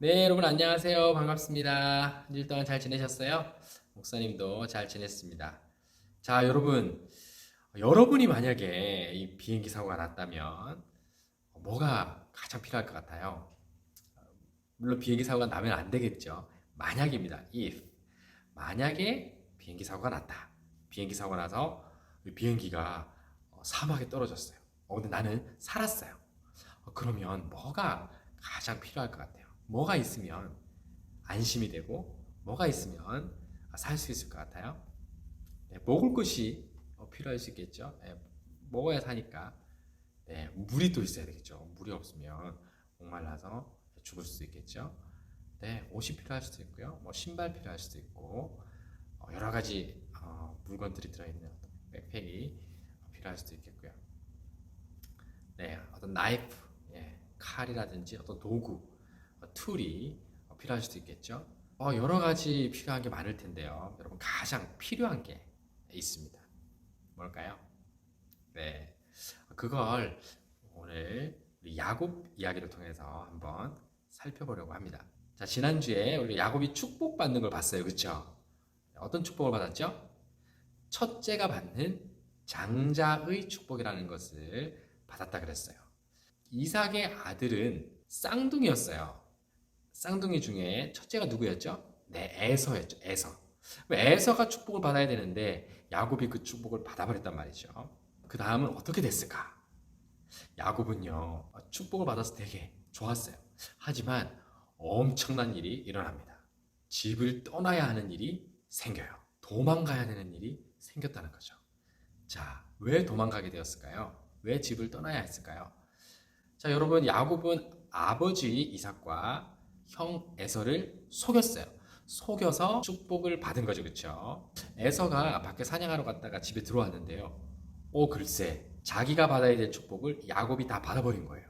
네, 여러분 안녕하세요. 반갑습니다. 한 주일 동안 잘 지내셨어요? 목사님도 잘 지냈습니다. 자, 여러분이 만약에 이 비행기 사고가 났다면 뭐가 가장 필요할 것 같아요? 물론 비행기 사고가 나면 안 되겠죠. 만약입니다. if. 만약에 비행기 사고가 났다. 비행기 사고가 나서 비행기가 사막에 떨어졌어요. 근데 나는 살았어요. 그러면 뭐가 가장 필요할 것 같아요? 뭐가 있으면 안심이 되고 뭐가 있으면 살 수 있을 것 같아요? 네, 먹을 것이 필요할 수 있겠죠. 네, 먹어야 사니까. 네, 물이 또 있어야 되겠죠. 물이 없으면 목말라서 죽을 수도 있겠죠. 네, 옷이 필요할 수도 있고요. 뭐 신발 필요할 수도 있고 여러 가지 물건들이 들어있는 어떤 백팩이 필요할 수도 있겠고요. 네, 어떤 나이프, 예, 칼이라든지 어떤 도구, 툴이 필요할 수도 있겠죠. 여러 가지 필요한 게 많을 텐데요. 여러분 가장 필요한 게 있습니다. 뭘까요? 네, 그걸 오늘 우리 야곱 이야기를 통해서 한번 살펴보려고 합니다. 자, 지난주에 우리 야곱이 축복받는 걸 봤어요. 그렇죠? 어떤 축복을 받았죠? 첫째가 받는 장자의 축복이라는 것을 받았다 그랬어요. 이삭의 아들은 쌍둥이였어요. 쌍둥이 중에 첫째가 누구였죠? 네, 에서였죠. 에서. 에서가 축복을 받아야 되는데 야곱이 그 축복을 받아버렸단 말이죠. 그 다음은 어떻게 됐을까? 야곱은요, 축복을 받아서 되게 좋았어요. 하지만 엄청난 일이 일어납니다. 집을 떠나야 하는 일이 생겨요. 도망가야 되는 일이 생겼다는 거죠. 자, 왜 도망가게 되었을까요? 왜 집을 떠나야 했을까요? 자, 여러분, 야곱은 아버지 이삭과 형 에서를 속였어요. 속여서 축복을 받은 거죠, 그렇죠? 에서가 밖에 사냥하러 갔다가 집에 들어왔는데요. 글쎄, 자기가 받아야 될 축복을 야곱이 다 받아버린 거예요.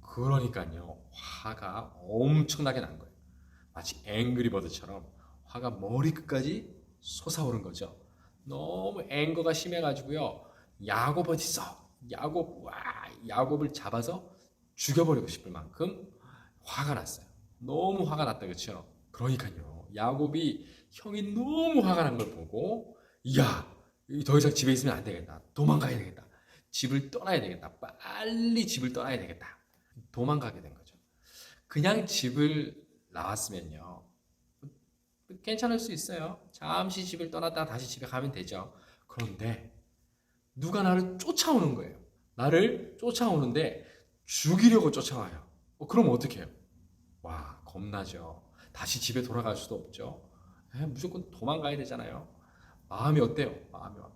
그러니까요, 화가 엄청나게 난 거예요. 마치 앵그리버드처럼 화가 머리끝까지 솟아오른 거죠. 너무 앵거가 심해가지고요. 야곱 어디 있어? 야곱을 잡아서 죽여버리고 싶을 만큼 화가 났어요. 너무 화가 났다, 그렇죠? 그러니까요. 야곱이 형이 너무 화가 난 걸 보고, 야, 더 이상 집에 있으면 안 되겠다. 도망가야 되겠다. 집을 떠나야 되겠다. 빨리 집을 떠나야 되겠다. 도망가게 된 거죠. 그냥 집을 나왔으면요. 괜찮을 수 있어요. 잠시 집을 떠났다가 다시 집에 가면 되죠. 그런데 누가 나를 쫓아오는 거예요. 나를 쫓아오는데 죽이려고 쫓아와요. 그럼 어떻게 해요? 와, 겁나죠. 다시 집에 돌아갈 수도 없죠. 무조건 도망가야 되잖아요. 마음이 어때요?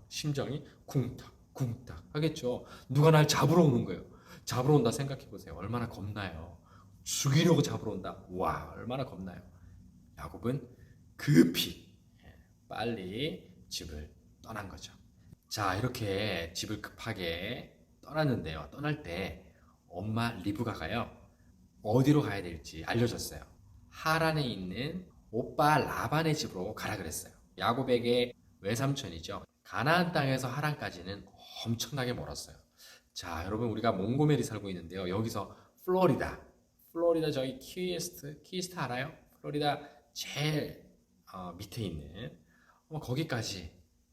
심정이 쿵탁, 쿵탁 하겠죠. 누가 날 잡으러 오는 거예요. 잡으러 온다 생각해 보세요. 얼마나 겁나요. 죽이려고 잡으러 온다. 와, 얼마나 겁나요. 야곱은 급히 빨리 집을 떠난 거죠. 자, 이렇게 집을 급하게 떠났는데요. 떠날 때 엄마 리브가가요. 어디로 가야 될지 알려줬어요. 하란에 있는 오빠 라반의 집으로 가라 그랬어요. 야곱에게 외삼촌이죠. 가나안 땅에서 하란까지는 엄청나게 멀었어요. 자, 여러분 우리가 몽고메리 살고 있는데요. 여기서 플로리다 저기 키스트 알아요? 플로리다 제일 밑에 있는 거기까지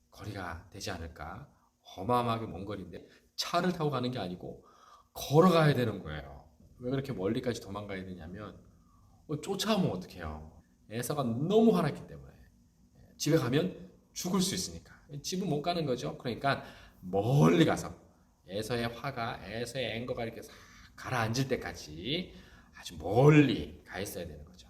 거리가 되지 않을까? 어마어마하게 먼 거리인데 차를 타고 가는 게 아니고 걸어가야 되는 거예요. 왜 그렇게 멀리까지 도망가야 되냐면 쫓아오면 어떡해요? 에서가 너무 화났기 때문에 집에 가면 죽을 수 있으니까 집은 못 가는 거죠. 그러니까 멀리 가서 에서의 앵거가 이렇게 싹 가라앉을 때까지 아주 멀리 가 있어야 되는 거죠.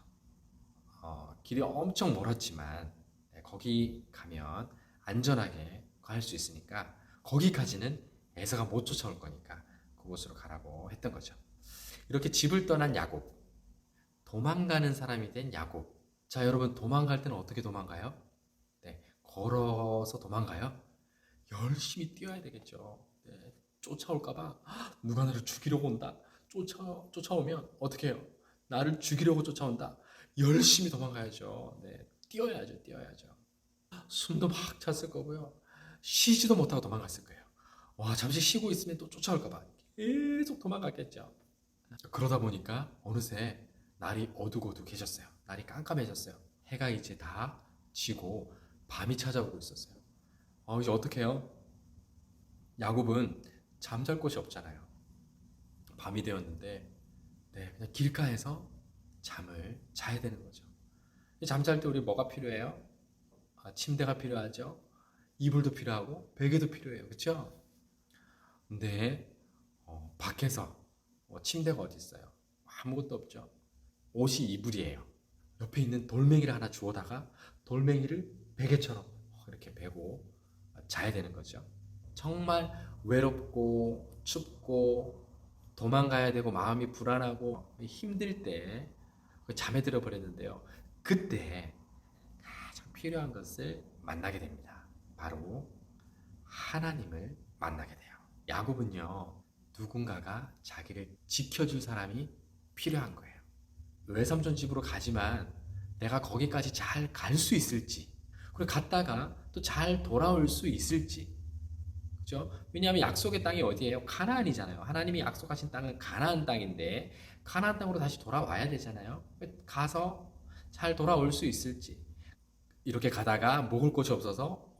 길이 엄청 멀었지만 거기 가면 안전하게 갈 수 있으니까 거기까지는 에서가 못 쫓아올 거니까 그곳으로 가라고 했던 거죠. 이렇게 집을 떠난 야곱, 도망가는 사람이 된 야곱. 자, 여러분 도망갈 때는 어떻게 도망가요? 네, 걸어서 도망가요? 열심히 뛰어야 되겠죠. 네, 쫓아올까봐 누가 나를 죽이려고 온다. 쫓아오면 어떻게 해요? 나를 죽이려고 쫓아온다. 열심히 도망가야죠. 네, 뛰어야죠. 숨도 막 찼을 거고요. 쉬지도 못하고 도망갔을 거예요. 와, 잠시 쉬고 있으면 또 쫓아올까봐 계속 도망갔겠죠. 그러다 보니까 어느새 날이 어둑어둑해졌어요. 날이 깜깜해졌어요. 해가 이제 다 지고 밤이 찾아오고 있었어요. 이제 어떻게 해요? 야곱은 잠잘 곳이 없잖아요. 밤이 되었는데 그냥 길가에서 잠을 자야 되는 거죠. 잠잘 때 우리 뭐가 필요해요? 침대가 필요하죠. 이불도 필요하고 베개도 필요해요. 그렇죠? 근데 밖에서 침대가 어디 있어요? 아무것도 없죠. 옷이 이불이에요. 옆에 있는 돌멩이를 하나 주워다가 돌멩이를 베개처럼 이렇게 베고 자야 되는 거죠. 정말 외롭고 춥고 도망가야 되고 마음이 불안하고 힘들 때 잠에 들어 버렸는데요. 그때 가장 필요한 것을 만나게 됩니다. 바로 하나님을 만나게 돼요. 야곱은요, 누군가가 자기를 지켜줄 사람이 필요한 거예요. 외삼촌 집으로 가지만 내가 거기까지 잘 갈 수 있을지, 그리고 갔다가 또 잘 돌아올 수 있을지, 그죠? 왜냐하면 약속의 땅이 어디예요? 가나안이잖아요. 하나님이 약속하신 땅은 가나안 땅인데 가나안 땅으로 다시 돌아와야 되잖아요. 가서 잘 돌아올 수 있을지. 이렇게 가다가 먹을 곳이 없어서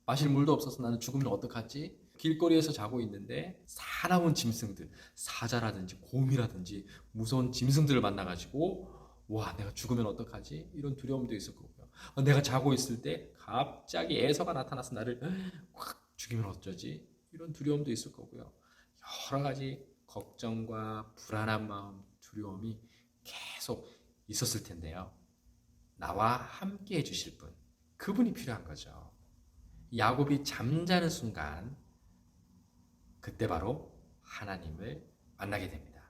마실 물도 없어서 나는 죽으면 어떡하지? 길거리에서 자고 있는데 사나운 짐승들, 사자라든지 곰이라든지 무서운 짐승들을 만나가지고 와, 내가 죽으면 어떡하지? 이런 두려움도 있을 거고요. 내가 자고 있을 때 갑자기 에서가 나타나서 나를 확 죽이면 어쩌지? 이런 두려움도 있을 거고요. 여러 가지 걱정과 불안한 마음, 두려움이 계속 있었을 텐데요. 나와 함께 해주실 분, 그분이 필요한 거죠. 야곱이 잠자는 순간 그때 바로 하나님을 만나게 됩니다.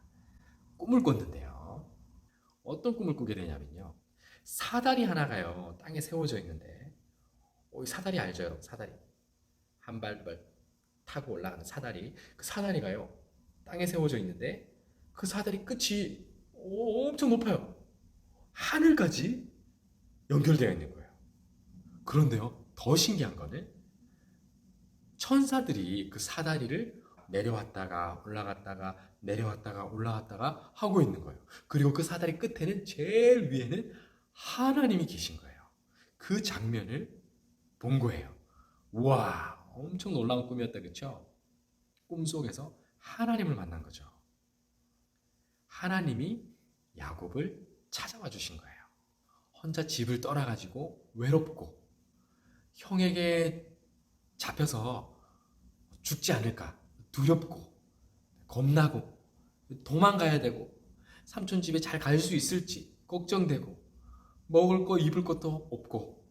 꿈을 꿨는데요. 어떤 꿈을 꾸게 되냐면요. 사다리 하나가요, 땅에 세워져 있는데, 사다리 알죠, 여러분? 사다리. 한 발 두 발 타고 올라가는 사다리. 그 사다리가요, 땅에 세워져 있는데, 그 사다리 끝이 엄청 높아요. 하늘까지 연결되어 있는 거예요. 그런데요, 더 신기한 거는 천사들이 그 사다리를 내려왔다가 올라갔다가 내려왔다가 올라갔다가 하고 있는 거예요. 그리고 그 사다리 끝에는 제일 위에는 하나님이 계신 거예요. 그 장면을 본 거예요. 우와, 엄청 놀라운 꿈이었다, 그렇죠? 꿈속에서 하나님을 만난 거죠. 하나님이 야곱을 찾아와 주신 거예요. 혼자 집을 떠나가지고 외롭고 형에게 잡혀서 죽지 않을까 두렵고 겁나고 도망가야 되고 삼촌 집에 잘 갈 수 있을지 걱정되고 먹을 거 입을 것도 없고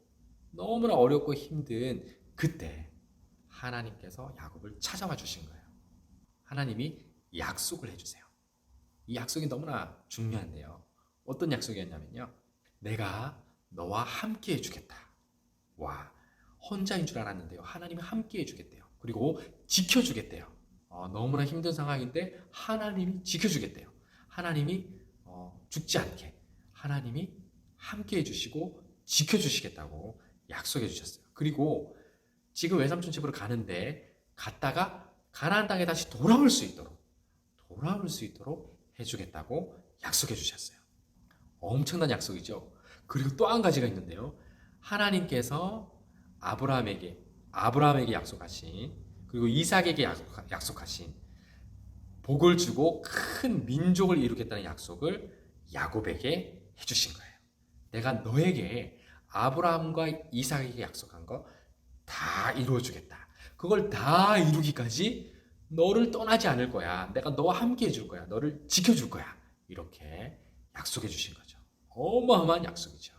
너무나 어렵고 힘든 그때 하나님께서 야곱을 찾아와 주신 거예요. 하나님이 약속을 해주세요. 이 약속이 너무나 중요한데요. 어떤 약속이었냐면요. 내가 너와 함께 해주겠다. 와, 혼자인 줄 알았는데요. 하나님이 함께 해주겠대요. 그리고 지켜주겠대요. 너무나 힘든 상황인데 하나님이 지켜주겠대요. 하나님이 죽지 않게 하나님이 함께 해주시고 지켜주시겠다고 약속해 주셨어요. 그리고 지금 외삼촌 집으로 가는데 갔다가 가나안 땅에 다시 돌아올 수 있도록 해주겠다고 약속해 주셨어요. 엄청난 약속이죠. 그리고 또 한 가지가 있는데요. 하나님께서 아브라함에게 약속하신, 그리고 이삭에게 약속하신 복을 주고 큰 민족을 이루겠다는 약속을 야곱에게 해주신 거예요. 내가 너에게 아브라함과 이삭에게 약속한 거 다 이루어주겠다. 그걸 다 이루기까지 너를 떠나지 않을 거야. 내가 너와 함께 해줄 거야. 너를 지켜줄 거야. 이렇게 약속해 주신 거죠. 어마어마한 약속이죠.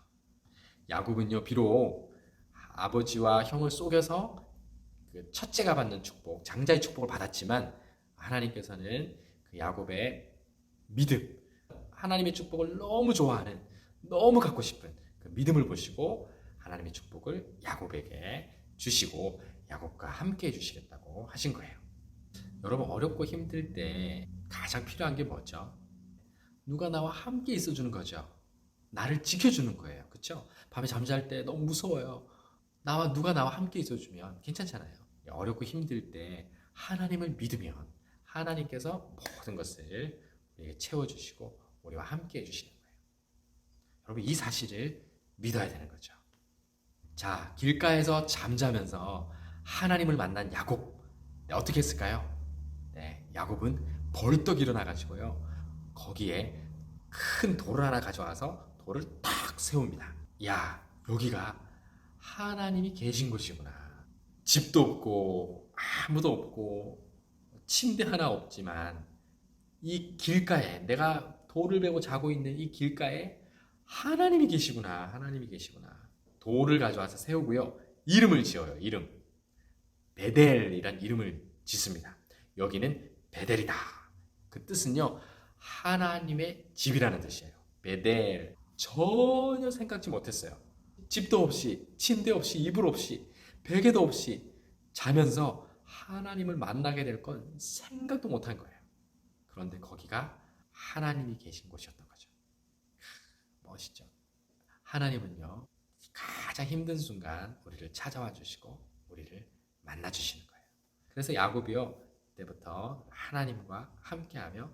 야곱은요, 비록 아버지와 형을 속여서 그 첫째가 받는 축복, 장자의 축복을 받았지만 하나님께서는 그 야곱의 믿음, 하나님의 축복을 너무 좋아하는, 너무 갖고 싶은 그 믿음을 보시고 하나님의 축복을 야곱에게 주시고 야곱과 함께 해주시겠다고 하신 거예요. 여러분, 어렵고 힘들 때 가장 필요한 게 뭐죠? 누가 나와 함께 있어주는 거죠. 나를 지켜주는 거예요. 그렇죠? 밤에 잠잘 때 너무 무서워요. 누가 나와 함께 있어주면 괜찮잖아요. 어렵고 힘들 때 하나님을 믿으면 하나님께서 모든 것을 우리에게 채워주시고 우리와 함께 해주시는 거예요. 여러분 이 사실을 믿어야 되는 거죠. 자, 길가에서 잠자면서 하나님을 만난 야곱. 네, 어떻게 했을까요? 네, 야곱은 벌떡 일어나가지고요. 거기에 큰 돌을 하나 가져와서 돌을 탁 세웁니다. 야, 여기가 하나님이 계신 곳이구나. 집도 없고 아무도 없고 침대 하나 없지만 이 길가에 내가 돌을 베고 자고 있는 이 길가에 하나님이 계시구나. 하나님이 계시구나. 돌을 가져와서 세우고요. 이름을 지어요. 이름. 베델이란 이름을 짓습니다. 여기는 베델이다. 그 뜻은요. 하나님의 집이라는 뜻이에요. 베델. 전혀 생각지 못했어요. 집도 없이, 침대 없이, 이불 없이, 베개도 없이 자면서 하나님을 만나게 될 건 생각도 못한 거예요. 그런데 거기가 하나님이 계신 곳이었던 거죠. 멋있죠? 하나님은요, 가장 힘든 순간 우리를 찾아와 주시고 우리를 만나 주시는 거예요. 그래서 야곱이요, 그때부터 하나님과 함께하며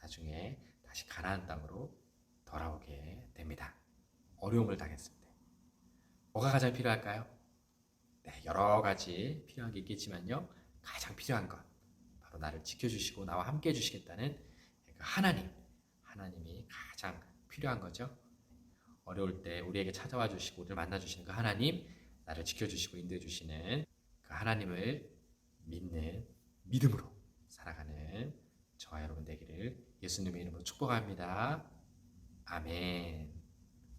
나중에 다시 가나안 땅으로 돌아오게 됩니다. 어려움을 당했을 때. 뭐가 가장 필요할까요? 네, 여러 가지 필요한 게 있겠지만요. 가장 필요한 것. 바로 나를 지켜주시고 나와 함께 해주시겠다는 그 하나님이 가장 필요한 거죠. 어려울 때 우리에게 찾아와 주시고 우리를 만나 주시는 그 하나님, 나를 지켜주시고 인도해 주시는 그 하나님을 믿는 믿음으로 살아가는 저와 여러분 되기를 예수님의 이름으로 축복합니다. 아멘.